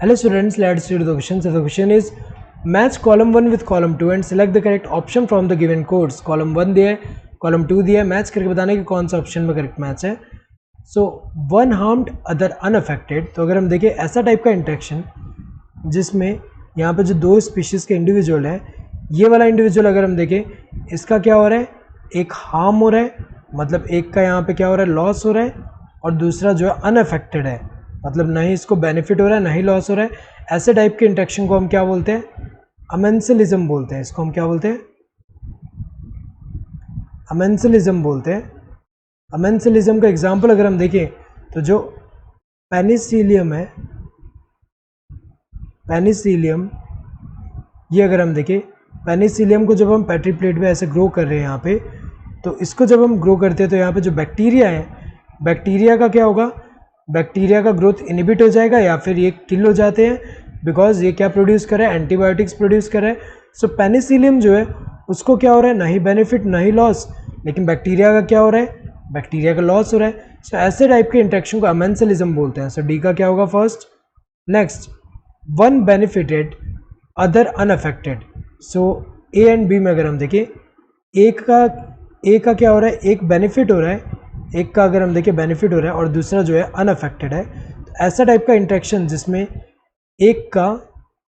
Hello students, let's read the question. So the question is match column 1 with column 2 and select the correct option from the given codes. Column 1 दिया है, column 2 दिया है, match करके बताना कि कौन सा ऑप्शन में करेक्ट मैच है. So one harmed other unaffected. तो अगर हम देखें ऐसा टाइप का इंटरेक्शन जिसमें यहाँ पे जो दो स्पीशीज़ के इंडिविजुअल है, ये वाला इंडिविजुअल अगर हम देखें इसका क्या हो रहा है, एक हार्म हो रहा है, मतलब एक का यहाँ पे क्या हो रहा है, लॉस हो रहा है, और दूसरा जो है अनअफेक्टेड है, मतलब ना ही इसको बेनिफिट हो रहा है ना ही लॉस हो रहा है. ऐसे टाइप के इंटरेक्शन को हम क्या बोलते हैं, अमेंसलिज्म बोलते हैं. इसको हम क्या बोलते हैं, अमेंसलिज्म बोलते हैं. अमेंसलिज्म का एग्जांपल अगर हम देखें तो जो पेनिसिलियम है, पेनिसिलियम, ये अगर हम देखें पेनिसिलियम को जब हम पेट्री प्लेट में ऐसे ग्रो कर रहे हैं यहाँ पे, तो इसको जब हम ग्रो करते हैं तो यहाँ पे जो बैक्टीरिया है, बैक्टीरिया का क्या होगा, बैक्टीरिया का ग्रोथ इनहिबिट हो जाएगा या फिर ये किल हो जाते हैं, बिकॉज ये क्या प्रोड्यूस कर रहा है, एंटीबायोटिक्स प्रोड्यूस कर रहा है. सो पेनिसिलियम जो है उसको क्या हो रहा है, ना ही बेनिफिट ना ही लॉस, लेकिन बैक्टीरिया का क्या हो रहा है, बैक्टीरिया का लॉस हो रहा है. सो ऐसे टाइप के इंटरेक्शन को अमेंसलिज्म बोलते हैं. सो डी का क्या होगा first. Next, one benefited other unaffected. So A and B में अगर हम देखें, एक का क्या हो रहा है, एक बेनिफिट हो रहा है, एक का अगर हम देखें बेनिफिट हो रहा है और दूसरा जो है अनअफेक्टेड है. तो ऐसा टाइप का इंटरेक्शन जिसमें एक का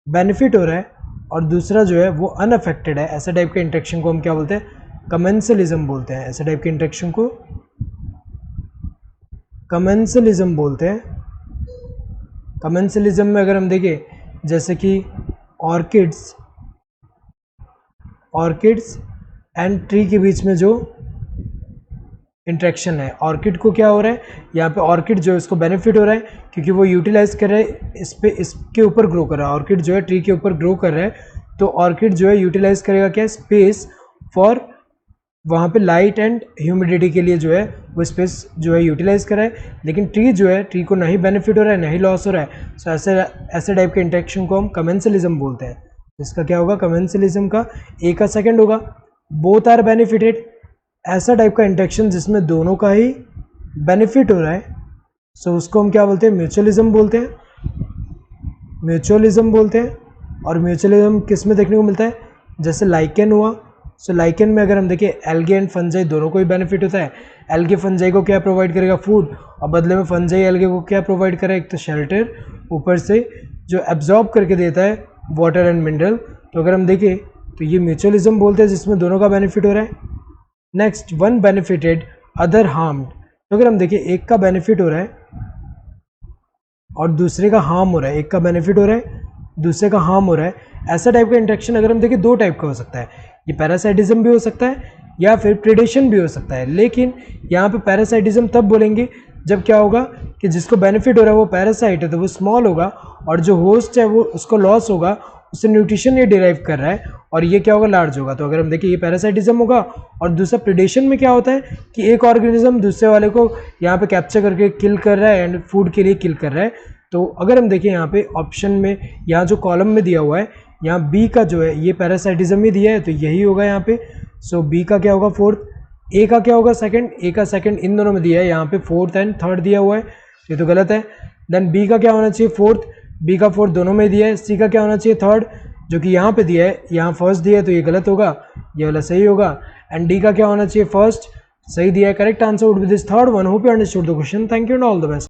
बेनिफिट हो रहा है और दूसरा जो है वो अनअफेक्टेड है, ऐसा टाइप के इंटरेक्शन को हम क्या बोलते हैं, कमेंसलिज्म बोलते हैं. ऐसे टाइप के इंटरेक्शन को कमेंसलिज्म बोलते हैं. कमेंसलिज्म में अगर हम देखें जैसे कि ऑर्किड्स एंड ट्री के बीच में जो इंटरेक्शन है, ऑर्किड को क्या हो रहा है, यहाँ पे ऑर्किड जो है उसको बेनिफिट हो रहा है क्योंकि वो यूटिलाइज कर रहा है, इसके ऊपर ग्रो कर रहा है. ऑर्किड जो है ट्री के ऊपर ग्रो कर रहा है, तो ऑर्किड जो है यूटिलाइज करेगा क्या, स्पेस फॉर, वहाँ पे लाइट एंड ह्यूमिडिटी के लिए जो है वो स्पेस जो है यूटिलाइज कर रहा है. लेकिन ट्री जो है, ट्री को ना ही बेनिफिट हो रहा है ना ही लॉस हो रहा है. सो ऐसे टाइप के इंटरेक्शन को हम कमेंसलिज्म बोलते हैं. इसका क्या होगा, कमेंसलिज्म का ए का सेकंड होगा. बोथ आर बेनिफिटेड, ऐसा टाइप का इंटरेक्शन जिसमें दोनों का ही बेनिफिट हो रहा है, सो उसको हम क्या बोलते हैं, म्यूचुअलिज्म बोलते हैं. म्यूचुअलिज्म बोलते हैं. और म्यूचुअलिज्म किस में देखने को मिलता है, जैसे लाइकेन हुआ. सो लाइकेन में अगर हम देखें एल्गे एंड फंजाई दोनों को ही बेनिफिट होता है. एल्गे फंजाई को क्या प्रोवाइड करेगा, फूड, और बदले में फंजाई एल्गे को क्या प्रोवाइड करेगा, एक तो शेल्टर, ऊपर से जो एब्जॉर्ब करके देता है वाटर एंड मिनरल. तो अगर हम देखें तो ये म्यूचुअलिज्म बोलते हैं जिसमें दोनों का बेनिफिट हो रहा है. Next, one benefited other harmed. तो अगर हम देखें एक का बेनिफिट हो रहा है और दूसरे का हार्म हो रहा है, एक का बेनिफिट हो रहा है दूसरे का हार्म हो रहा है. ऐसा टाइप का इंटरेक्शन अगर हम देखें दो टाइप का हो सकता है, ये पैरासाइटिज्म भी हो सकता है या फिर प्रेडेशन भी हो सकता है. लेकिन यहाँ पे पैरासाइटिज्म तब बोलेंगे जब क्या होगा कि जिसको बेनिफिट हो रहा है वो पैरासाइट है तो वो स्मॉल होगा, और जो होस्ट है वो उसको लॉस होगा, उससे न्यूट्रिशन ये डिराइव कर रहा है, और ये क्या होगा, लार्ज होगा. तो अगर हम देखें ये पैरासाइटिज्म होगा. और दूसरा प्रेडेशन में क्या होता है कि एक ऑर्गेनिज्म दूसरे वाले को यहाँ पे कैप्चर करके किल कर रहा है एंड फूड के लिए किल कर रहा है. तो अगर हम देखें यहाँ पे ऑप्शन में, यहाँ जो कॉलम में दिया हुआ है, यहाँ बी का जो है ये पैरासाइटिज्म ही दिया है तो यही होगा यहाँ पे. सो बी का क्या होगा फोर्थ, ए का क्या होगा सेकंड, ए का सेकंड इन दोनों में दिया है, यहाँ पे फोर्थ एंड थर्ड दिया हुआ है, ये तो गलत है. देन बी का क्या होना चाहिए, फोर्थ, बी का फोर्थ दोनों में दिया है. सी का क्या होना चाहिए, थर्ड, जो कि यहाँ पे दिया है, यहाँ फर्स्ट दिया है तो ये गलत होगा, ये वाला सही होगा. एंड डी का क्या होना चाहिए, फर्स्ट, सही दिया है. Correct answer would be this third one. Hope you understood the question. Thank you and all the best.